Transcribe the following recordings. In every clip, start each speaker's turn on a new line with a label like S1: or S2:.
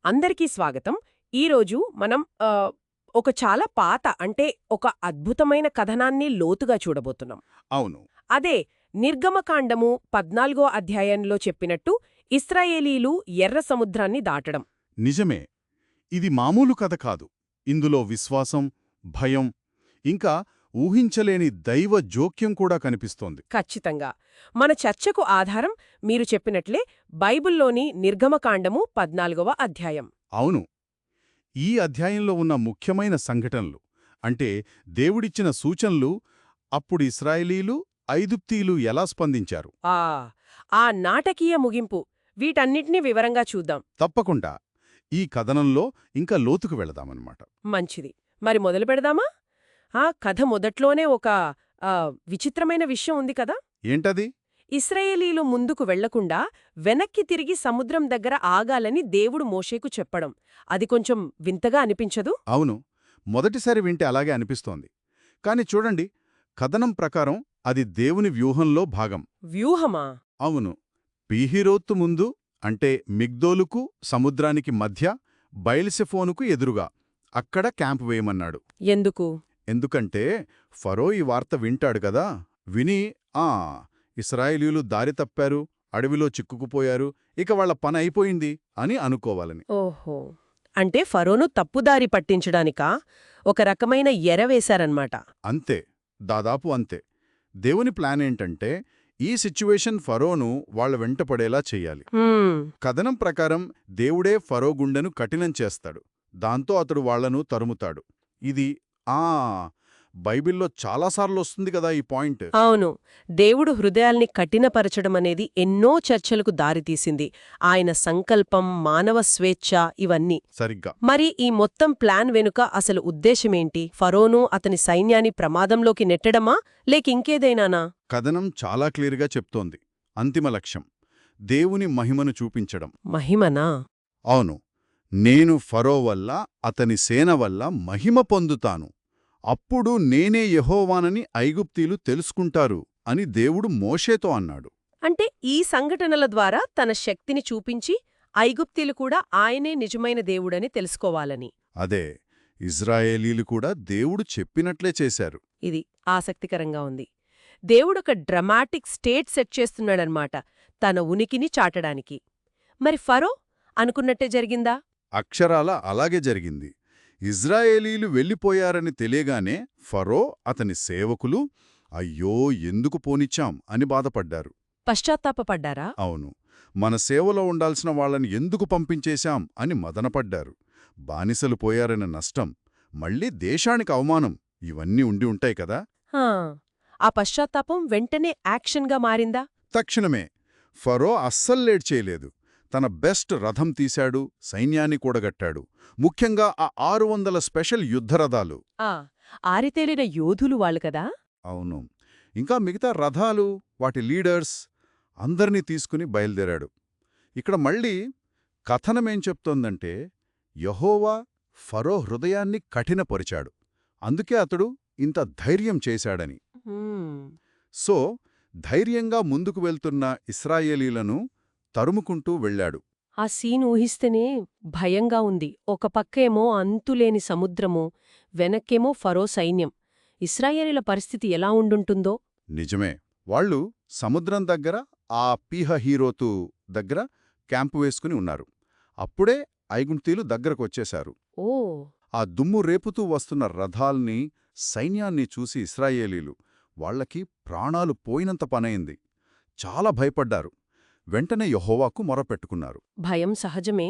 S1: అందరికీ స్వాగతం. ఈరోజు మనం ఒక చాలా పాత అంటే ఒక అద్భుతమైన కథనాన్ని లోతుగా చూడబోతున్నాం.
S2: అవును.
S1: అదే నిర్గమకాండము 14వ అధ్యాయంలో చెప్పినట్టు ఇశ్రాయేలీలు ఎర్ర సముద్రాన్ని దాటడం.
S2: నిజమే. ఇది మామూలు కథ కాదు. ఇందులో విశ్వాసం, భయం, ఇంకా ఊహించలేని దైవ జోక్యం కూడా కనిపిస్తోంది.
S1: ఖచ్చితంగా. మన చర్చకు ఆధారం మీరు చెప్పినట్లే బైబిల్లోని నిర్గమకాండము 14వ అధ్యాయం.
S2: అవును. ఈ అధ్యాయంలో ఉన్న ముఖ్యమైన సంఘటనలు అంటే దేవుడిచ్చిన సూచనలు, అప్పుడు ఇశ్రాయేలీలు, ఐగుప్తీయులు ఎలా స్పందించారు.
S1: ఆ ఆ నాటకీయ ముగింపు వీటన్నిటినీ వివరంగా చూద్దాం.
S2: తప్పకుండా ఈ కథనంలో ఇంకా లోతుకు వెళదామన్నమాట.
S1: మంచిది. మరి మొదలు పెడదామా? కథ మొదట్లోనే ఒక విచిత్రమైన విషయం ఉంది కదా.
S2: ఏంటది?
S1: ఇశ్రాయేలీలు ముందుకు వెళ్లకుండా వెనక్కి తిరిగి సముద్రం దగ్గర ఆగాలని దేవుడు మోషేకు చెప్పడం. అది కొంచెం వింతగా అనిపించదు?
S2: అవును. మొదటిసారి వింటే అలాగే అనిపిస్తోంది. కాని చూడండి, కథనం ప్రకారం అది దేవుని వ్యూహంలో భాగం.
S1: వ్యూహమా?
S2: అవును. పీహిరోత్తు ముందు అంటే మిగ్దోలుకు సముద్రానికి మధ్య బయల్సెఫోనుకు ఎదురుగా అక్కడ క్యాంపు వేయమన్నాడు.
S1: ఎందుకు?
S2: ఎందుకంటే ఫరో ఈ వార్త వింటాడు కదా. విని ఇశ్రాయేలీయులు దారి తప్పారు, అడవిలో చిక్కుకుపోయారు, ఇక వాళ్ల పని అయిపోయింది అని అనుకోవాలని.
S1: ఓహో, అంటే ఫరోను తప్పుదారి పట్టించడానికా ఒక రకమైన ఎరవేశారన్మాట.
S2: అంతే, దాదాపు అంతే. దేవుని ప్లాన్ ఏంటంటే ఈ సిచ్యువేషన్ ఫరోను వాళ్ల వెంటపడేలా చెయ్యాలి. కథనం ప్రకారం దేవుడే ఫరో గుండెను కఠినం చేస్తాడు. దాంతో అతడు వాళ్లను తరుముతాడు. ఇది బైబిల్లో చాలాసార్లు వస్తుంది కదా ఈ పాయింట్.
S1: అవును. దేవుడు హృదయాల్ని కఠినపరచడమనేది ఎన్నో చర్చలకు దారితీసింది. ఆయన సంకల్పం, మానవ స్వేచ్ఛ ఇవన్నీ.
S2: సరిగ్గా.
S1: మరి ఈ మొత్తం ప్లాన్ వెనుక అసలు ఉద్దేశమేంటి? ఫరోను అతని సైన్యాన్ని ప్రమాదంలోకి నెట్టడమా లేకింకేదైనానా?
S2: కథనం చాలా క్లియర్గా చెప్తోంది. అంతిమ లక్ష్యం దేవుని మహిమను చూపించడం.
S1: మహిమనా?
S2: అవును. నేను ఫరో వల్ల, అతని సేన వల్ల మహిమ పొందుతాను. అప్పుడు నేనే యెహోవానని ఐగుప్తీయులు తెలుసుకుంటారు అని దేవుడు మోషేతో అన్నాడు.
S1: అంటే ఈ సంఘటనల ద్వారా తన శక్తిని చూపించి ఐగుప్తీయులు కూడా ఆయనే నిజమైన దేవుడని తెలుసుకోవాలని.
S2: అదే, ఇజ్రాయేలీలు కూడా దేవుడు చెప్పినట్లే చేశారు.
S1: ఇది ఆసక్తికరంగా ఉంది. దేవుడొక డ్రమాటిక్ స్టేట్ సెట్ చేస్తున్నాడనమాట తన ఉనికిని చాటడానికి. మరి ఫరో అనుకున్నట్టే జరిగిందా?
S2: అక్షరాల అలాగే జరిగింది. ఇజ్రాయేలీలు వెళ్ళిపోయారని తెలియగానే ఫరో, అతని సేవకులు అయ్యో ఎందుకు పోనిచ్చాం అని బాధపడ్డారు.
S1: పశ్చాత్తాపపడ్డారా?
S2: అవును. మన సేవలో ఉండాల్సిన వాళ్ళని ఎందుకు పంపించేశాం అని మదనపడ్డారు. బానిసలు పోయారన్న నష్టం, మళ్ళీ దేశానికి అవమానం, ఇవన్నీ ఉండి ఉంటాయి కదా.
S1: ఆ పశ్చాత్తాపం వెంటనే యాక్షన్గా మారిందా?
S2: తక్షణమే. ఫరో అస్సల్లేట్ చేయలేదు. తన బెస్ట్ రథం తీశాడు, సైన్యాన్ని కూడగట్టాడు. ముఖ్యంగా ఆ 600 స్పెషల్ యుద్ధరథాలు.
S1: ఆరితేలిన యోధులు వాళ్ళు కదా.
S2: అవును. ఇంకా మిగతా రథాలు, వాటి లీడర్స్ అందర్నీ తీసుకుని బయల్దేరాడు. ఇక్కడ మళ్ళీ కథనమేం చెప్తోందంటే యెహోవా ఫరో హృదయాన్ని కఠినపరిచాడు. అందుకే అతడు ఇంత ధైర్యం చేశాడని. సో ధైర్యంగా ముందుకు వెళ్తున్న ఇశ్రాయేలీలను తరుముకుంటూ వెళ్లాడు.
S1: ఆ సీన్ ఊహిస్తేనే భయంగా ఉంది. ఒక పక్కేమో అంతులేని సముద్రము, వెనక్కేమో ఫరో సైన్యం. ఇశ్రాయేలీల పరిస్థితి ఎలా ఉండుంటుందో.
S2: నిజమే. వాళ్ళు సముద్రం దగ్గర ఆ పీహహీరోతు దగ్గర క్యాంపు వేసుకుని ఉన్నారు. అప్పుడే ఐగుప్తీయులు దగ్గరకొచ్చేశారు. ఆ దుమ్ము రేపుతూ వస్తున్న రథాల్ని, సైన్యాన్ని చూసి ఇశ్రాయేలీలు వాళ్లకి ప్రాణాలు పోయినంత పనయింది. చాలా భయపడ్డారు. వెంటనే యెహోవాకు మొరపెట్టుకున్నారు.
S1: భయం సహజమే,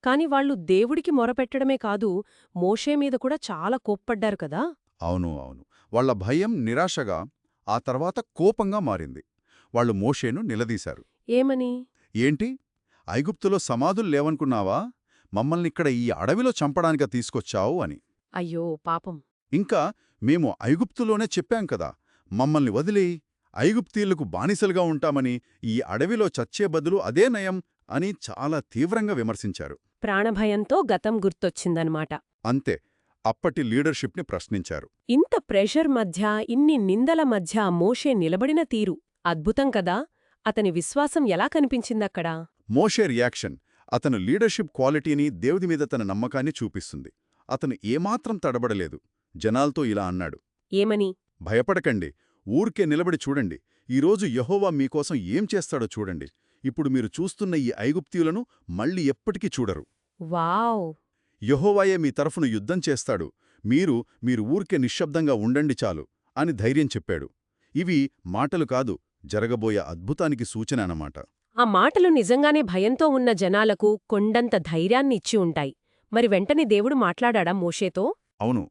S1: కాని వాళ్లు దేవుడికి మొరపెట్టడమే కాదు, మోషే మీద కూడా చాలా కోప్పడ్డారు కదా.
S2: అవును. వాళ్ల భయం నిరాశగా, ఆ తర్వాత కోపంగా మారింది. వాళ్లు మోషేను నిలదీశారు.
S1: ఏమని?
S2: ఏంటి, ఐగుప్తులో సమాధులు లేవనుకున్నావా? మమ్మల్నిక్కడ ఈ అడవిలో చంపడానిక తీసుకొచ్చావు అని.
S1: అయ్యో పాపం.
S2: ఇంకా మేము ఐగుప్తులోనే చెప్పాం కదా, మమ్మల్ని వదిలేయి, ఐగుప్తీయులకు బానిసలుగా ఉంటామని, ఈ అడవిలో చచ్చే బదులు అదే నయం అని చాలా తీవ్రంగా విమర్శించారు.
S1: ప్రాణభయంతో గతం గుర్తొచ్చిందనమాట.
S2: అంతే. అప్పటి లీడర్షిప్ని ప్రశ్నించారు.
S1: ఇంత ప్రెషర్ మధ్య, ఇన్ని నిందల మధ్య మోషే నిలబడిన తీరు అద్భుతం కదా. అతని విశ్వాసం ఎలా కనిపించిందక్కడ?
S2: మోషే రియాక్షన్ అతను లీడర్షిప్ క్వాలిటీని దేవుడి మీద తన నమ్మకాన్ని చూపిస్తుంది. అతను ఏమాత్రం తడబడలేదు. జనాల్తో ఇలా అన్నాడు,
S1: ఏమని?
S2: భయపడకండి, ఊరికే నిలబడి చూడండి. ఈరోజు యెహోవా మీకోసం ఏం చేస్తాడో చూడండి. ఇప్పుడు మీరు చూస్తున్న ఈ ఐగుప్తీయులను మళ్ళీ ఎప్పటికీ చూడరు.
S1: వావ్!
S2: యెహోవాయే మీ తరఫున యుద్ధం చేస్తాడు. మీరు ఊరికే నిశ్శబ్దంగా ఉండండి చాలు అని ధైర్యం చెప్పాడు. ఇవి మాటలు కాదు, జరగబోయే అద్భుతానికి సూచన అన్నమాట.
S1: ఆ మాటలు నిజంగానే భయంతో ఉన్న జనాలకు కొండంత ధైర్యాన్ని ఇచ్చి ఉంటాయి. మరి వెంటనే దేవుడు మాట్లాడాడా మోషేతో?
S2: అవును,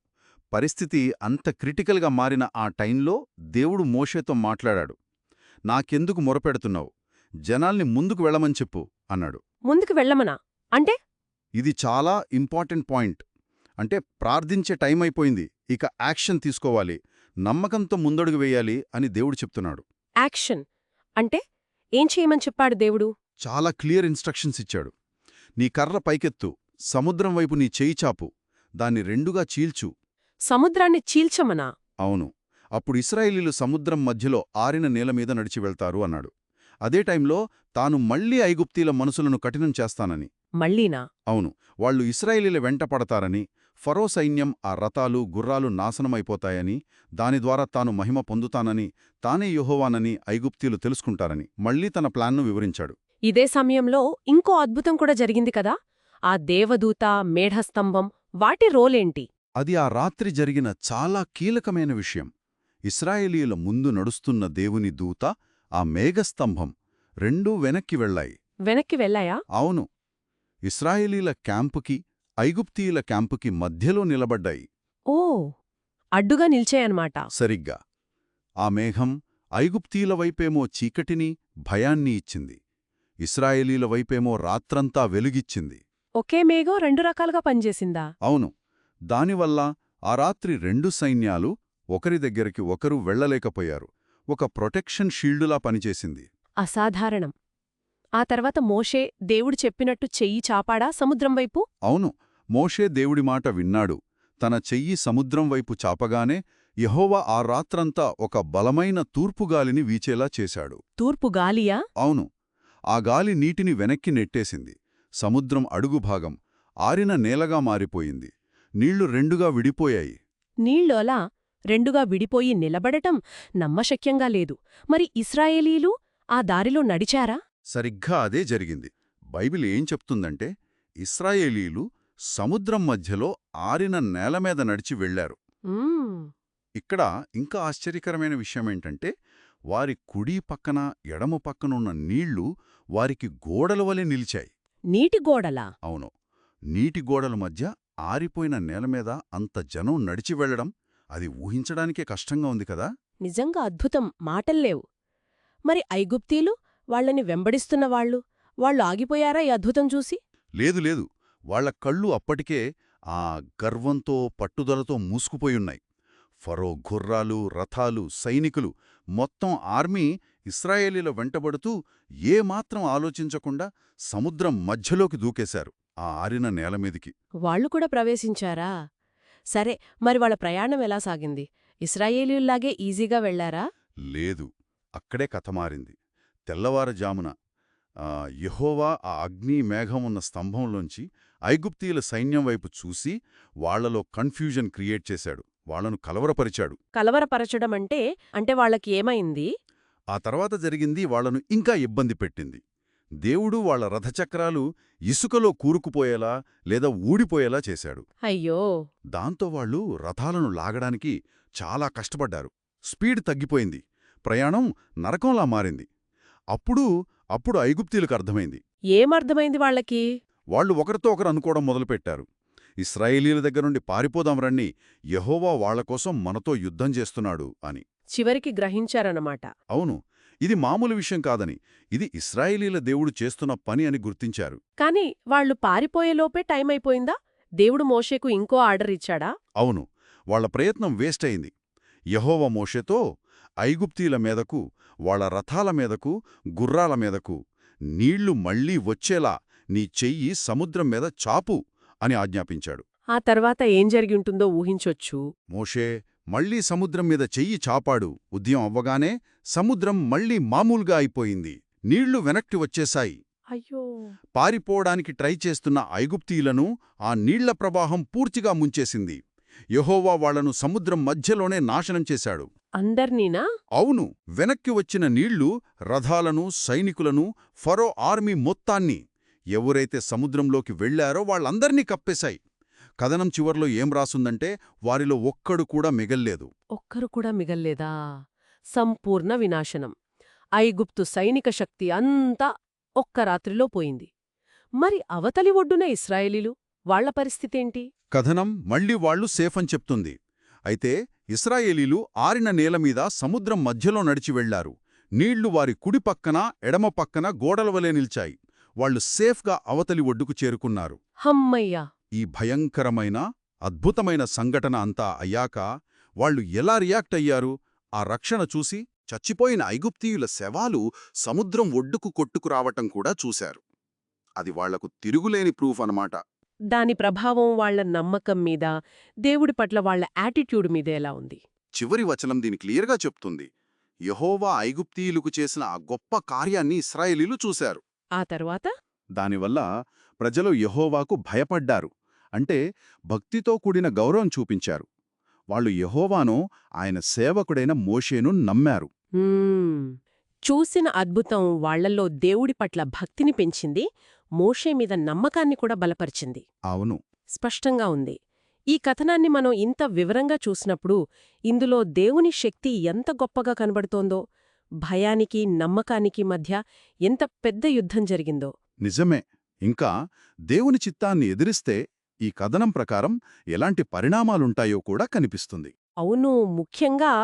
S2: పరిస్థితి అంత క్రిటికల్గా మారిన ఆ టైంలో దేవుడు మోషేతో మాట్లాడాడు. నాకెందుకు మొరపెడుతున్నావు? జనాల్ని ముందుకు వెళ్ళమని చెప్పు అన్నాడు.
S1: ముందుకు వెళ్ళమనా? అంటే?
S2: ఇది చాలా ఇంపార్టెంట్ పాయింట్. అంటే ప్రార్థించే టైం అయిపోయింది, ఇక యాక్షన్ తీసుకోవాలి, నమ్మకంతో ముందడుగు వేయాలి అని దేవుడు చెప్తున్నాడు.
S1: యాక్షన్ అంటే? ఏం చేయమని చెప్పాడు దేవుడు?
S2: చాలా క్లియర్ ఇన్స్ట్రక్షన్స్ ఇచ్చాడు. నీ కర్ర పైకెత్తు, సముద్రం వైపు నీ చేయి చాపు, దాన్ని రెండుగా చీల్చు.
S1: సముద్రాన్ని చీల్చమనా?
S2: అవును, అప్పుడు ఇశ్రాయేలీలు సముద్రం మధ్యలో ఆరిన నేలమీద నడిచి వెళ్తారు అన్నాడు. అదే టైంలో తాను మళ్లీ ఐగుప్తీల మనసులను కఠినం చేస్తానని.
S1: మళ్ళీనా?
S2: అవును, వాళ్లు ఇశ్రాయేలీల వెంట పడతారని, ఫరో సైన్యం ఆ రథాలు గుర్రాలు నాశనమైపోతాయని, దాని ద్వారా తాను మహిమ పొందుతానని, తానే యెహోవానని ఐగుప్తీలు తెలుసుకుంటారని మళ్లీ తన ప్లాన్ను వివరించాడు.
S1: ఇదే సమయంలో ఇంకో అద్భుతం కూడా జరిగింది కదా? ఆ దేవదూత, మేఢస్తంభం, వాటి రోలేంటి?
S2: అది ఆ రాత్రి జరిగిన చాలా కీలకమైన విషయం. ఇశ్రాయేలీయుల ముందు నడుస్తున్న దేవుని దూత, ఆ మేఘస్తంభం రెండూ వెనక్కి వెళ్లాయి.
S1: వెనక్కి వెళ్ళాయా?
S2: అవును, ఇశ్రాయేలీల క్యాంపుకి, ఐగుప్తీయుల క్యాంపుకి మధ్యలో నిలబడ్డాయి.
S1: ఓ, అడ్డుగా నిల్చాయన్నమాట.
S2: సరిగ్గా. ఆ మేఘం ఐగుప్తీయుల వైపేమో చీకటిని, భయాన్ని ఇచ్చింది. ఇశ్రాయేలీల వైపేమో రాత్రంతా వెలుగిచ్చింది.
S1: ఒకే మేఘం రెండు రకాలుగా పనిచేసిందా?
S2: అవును, దానివల్ల ఆ రాత్రి రెండు సైన్యాలు ఒకరి దగ్గరికి ఒకరు వెళ్లలేకపోయారు. ఒక ప్రొటెక్షన్ షీల్డులా పనిచేసింది.
S1: అసాధారణం. ఆ తర్వాత మోషే దేవుడు చెప్పినట్టు చెయ్యి చాపాడా సముద్రం వైపు?
S2: అవును, మోషే దేవుడి మాట విన్నాడు. తన చెయ్యి సముద్రం వైపు చాపగానే యెహోవా ఆ రాత్రంతా ఒక బలమైన తూర్పుగాలిని వీచేలా చేశాడు.
S1: తూర్పు గాలియా?
S2: అవును, ఆ గాలి నీటిని వెనక్కి నెట్టేసింది. సముద్రం అడుగుభాగం ఆరిన నేలగా మారిపోయింది. నీళ్లు రెండుగా విడిపోయాయి.
S1: నీళ్ళు అలా రెండుగా విడిపోయి నిలబడటం నమ్మశక్యంగా లేదు. మరి ఇశ్రాయేలీలు ఆ దారిలో నడిచారా?
S2: సరిగ్గా అదే జరిగింది. బైబిల్ ఏం చెప్తుందంటే, ఇశ్రాయేలీలు సముద్రం మధ్యలో ఆరిన నేలమీద నడిచి వెళ్లారు.
S1: మ్మ్.
S2: ఇక్కడ ఇంకా ఆశ్చర్యకరమైన విషయమేంటంటే, వారి కుడి పక్కన ఎడమ పక్కనున్న నీళ్లు వారికి గోడల వలె నిలిచాయి.
S1: నీటి గోడలా?
S2: అవును, నీటి గోడల మధ్య ఆరిపోయిన నేలమీద అంత జనం నడిచి వెళ్లడం, అది ఊహించడానికే కష్టంగా ఉంది కదా.
S1: నిజంగా అద్భుతం, మాటల్లేవు. మరి ఐగుప్తీలు, వాళ్ళని వెంబడిస్తున్న వాళ్ళు ఆగిపోయారా ఈ అద్భుతం చూసి?
S2: లేదు లేదు, వాళ్ల కళ్ళు అప్పటికే ఆ గర్వంతో పట్టుదలతో మూసుకుపోయున్నాయి. ఫరో గుర్రాలు, రథాలు, సైనికులు, మొత్తం ఆర్మీ ఇశ్రాయేలీల వెంటబడుతూ ఏమాత్రం ఆలోచించకుండా సముద్రం మధ్యలోకి దూకేశారు, ఆ ఆరిన నేలమీదికి.
S1: వాళ్ళు కూడా ప్రవేశించారా? సరే, మరి వాళ్ళ ప్రయాణం ఎలా సాగింది? ఇశ్రాయేలీయుల్లాగే ఈజీగా వెళ్లారా?
S2: లేదు, అక్కడే కథ మారింది. తెల్లవారుజామున యెహోవా ఆ అగ్ని మేఘం ఉన్న స్తంభంలోంచి ఐగుప్తీయుల సైన్యం వైపు చూసి వాళ్లలో కన్ఫ్యూజన్ క్రియేట్ చేశాడు, వాళ్లను కలవరపరిచాడు.
S1: కలవరపరచడమంటే వాళ్ళకి ఏమైంది?
S2: ఆ తర్వాత జరిగింది వాళ్లను ఇంకా ఇబ్బంది పెట్టింది. దేవుడు వాళ్ల రథచక్రాలు ఇసుకలో కూరుకుపోయేలా లేదా ఊడిపోయేలా చేశాడు.
S1: అయ్యో!
S2: దాంతో వాళ్లు రథాలను లాగడానికి చాలా కష్టపడ్డారు. స్పీడ్ తగ్గిపోయింది, ప్రయాణం నరకంలా మారింది. అప్పుడు ఐగుప్తీయులకు అర్థమైంది.
S1: ఏమర్థమైంది వాళ్ళకి?
S2: వాళ్లు ఒకరితో ఒకరు అనుకోవడం మొదలుపెట్టారు. ఇశ్రాయేలీల దగ్గరుండి పారిపోదాం రండి, యెహోవా వాళ్లకోసం మనతో యుద్ధం చేస్తున్నాడు అని.
S1: చివరికి గ్రహించారన్నమాట.
S2: అవును, ఇది మామూలు విషయం కాదని, ఇది ఇశ్రాయేలీల దేవుడు చేస్తున్న పని అని గుర్తించారు.
S1: కాని వాళ్ళు పారిపోయేలోపే టైం అయిపోయిందా? దేవుడు మోషేకు ఇంకో ఆర్డర్ ఇచ్చాడా?
S2: అవును, వాళ్ల ప్రయత్నం వేస్ట్ అయింది. యెహోవా మోషేతో ఐగుప్తీల మీదకు, వాళ్ల రథాల మీదకు, గుర్రాల మీదకు నీళ్లు మళ్లీ వచ్చేలా నీ చెయ్యి సముద్రం మీద చాపు అని ఆజ్ఞాపించాడు.
S1: ఆ తర్వాత ఏం జరిగింటుందో ఊహించొచ్చు.
S2: మోషే మళ్లీ సముద్రం మీద చెయ్యి చాపాడు. ఉదయం అవ్వగానే సముద్రం మళ్లీ మామూలుగా అయిపోయింది. నీళ్లు వెనక్కి వచ్చేశాయి.
S1: అయ్యో!
S2: పారిపోవడానికి ట్రై చేస్తున్న ఐగుప్తీయులను ఆ నీళ్ల ప్రవాహం పూర్తిగా ముంచేసింది. యెహోవా వాళ్లను సముద్రం మధ్యలోనే నాశనం చేశాడు.
S1: అందర్నీనా?
S2: అవును, వెనక్కి వచ్చిన నీళ్లు రథాలను, సైనికులను, ఫరో ఆర్మీ మొత్తాన్ని, ఎవరైతే సముద్రంలోకి వెళ్లారో వాళ్లందర్నీ కప్పేశాయి. కథనం చివర్లో ఏం రాసుందంటే వారిలో ఒక్కడు కూడా మిగల్లేదు.
S1: ఒక్కరు కూడా మిగల్లేదా? సంపూర్ణ వినాశనం. ఐగుప్తు సైనిక శక్తి అంతా ఒక్క రాత్రిలో పోయింది. మరి అవతలి ఒడ్డున ఇశ్రాయేలీలు, వాళ్ల పరిస్థితేంటి?
S2: కథనం మళ్లీ వాళ్లు సేఫని చెప్తుంది. అయితే ఇశ్రాయేలీలు ఆరిన నేలమీద సముద్రం మధ్యలో నడిచి వెళ్లారు. నీళ్లు వారి కుడి పక్కన, ఎడమ పక్కన గోడలవలే నిల్చాయి. వాళ్లు సేఫ్గా అవతలి ఒడ్డుకు చేరుకున్నారు.
S1: హమ్మయ్యా!
S2: ఈ భయంకరమైన, అద్భుతమైన సంఘటన అంతా అయ్యాక వాళ్లు ఎలా రియాక్ట్ అయ్యారు? ఆ రక్షణ చూసి చచ్చిపోయిన ఐగుప్తీయుల శవాలు సముద్రం ఒడ్డుకు కొట్టుకురావటం కూడా చూశారు. అది వాళ్లకు తిరుగులేని ప్రూఫ్ అన్నమాట.
S1: దాని ప్రభావం వాళ్ల నమ్మకం మీద, దేవుడి పట్ల వాళ్ల యాటిట్యూడ్ మీద ఎలా ఉంది?
S2: చివరి వచనం దీని క్లియర్గా చెప్తుంది. యెహోవా ఐగుప్తీయులకు చేసిన ఆ గొప్ప కార్యాన్ని ఇశ్రాయేలీలు చూశారు.
S1: ఆ తర్వాత?
S2: దానివల్ల ప్రజలు యెహోవాకు భయపడ్డారు. అంటే భక్తితో కూడిన గౌరవం చూపించారు. వాళ్ళు యెహోవాను, ఆయన సేవకుడైన మోషేను నమ్మారు.
S1: చూసిన అద్భుతం వాళ్లల్లో దేవుడి పట్ల భక్తిని పెంచింది, మోషే మీద నమ్మకాన్ని కూడా బలపరిచింది.
S2: అవును.
S1: స్పష్టంగా ఉంది. ఈ కథనాన్ని మనం ఇంత వివరంగా చూసినప్పుడు ఇందులో దేవుని శక్తి ఎంత గొప్పగా కనబడుతోందో, భయానికి నమ్మకానికి మధ్య ఎంత పెద్ద యుద్ధం జరిగిందో.
S2: నిజమే. ఇంకా దేవుని చిత్తాన్ని ఎదిరిస్తే ఈ కథనం ప్రకారం ఎలాంటి పరిణామాలుంటాయో కూడా కనిపిస్తుంది.
S1: అవును, ముఖ్యంగా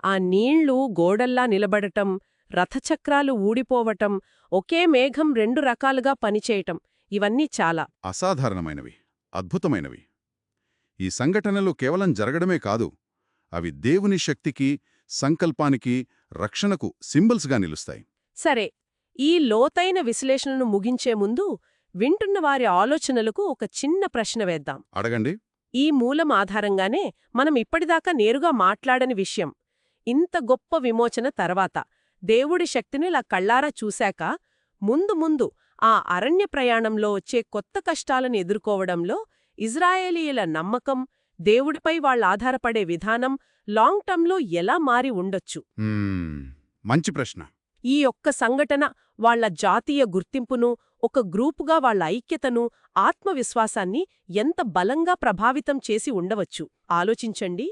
S1: ఆ నీళ్లు గోడల్లా నిలబడటం, రథచక్రాలు ఊడిపోవటం, ఒకే మేఘం రెండు రకాలుగా పనిచేయటం, ఇవన్నీ చాలా
S2: అసాధారణమైనవి, అద్భుతమైనవి. ఈ సంఘటనలు కేవలం జరగడమే కాదు, అవి దేవుని శక్తికి, సంకల్పానికి, రక్షణకు సింబల్స్గా నిలుస్తాయి.
S1: సరే, ఈ లోతైన విశ్లేషణను ముగించే ముందు వింటున్న వారి ఆలోచనలకు ఒక చిన్న ప్రశ్న వేద్దాం.
S2: అడగండి.
S1: ఈ మూలం ఆధారంగానే మనం ఇప్పటిదాకా నేరుగా మాట్లాడని విషయం, ఇంత గొప్ప విమోచన తర్వాత దేవుడి శక్తిని ఇలా కళ్ళారా చూశాక ముందు ముందు ఆ అరణ్య ప్రయాణంలో వచ్చే కొత్త కష్టాలను ఎదుర్కోవడంలో ఇజ్రాయేలీయుల నమ్మకం, దేవుడిపై వాళ్ళాధారపడే విధానం లాంగ్ టర్మ్లో ఎలా మారి ఉండొచ్చు?
S2: మంచి ప్రశ్న.
S1: ఈ ఒక్క సంఘటన వాళ్ల జాతీయ గుర్తింపును, ఒక గ్రూపుగా వాళ్ల ఐక్యతను, ఆత్మవిశ్వాసాన్ని ఎంత బలంగా ప్రభావితం చేసి ఉండవచ్చు ఆలోచించండి.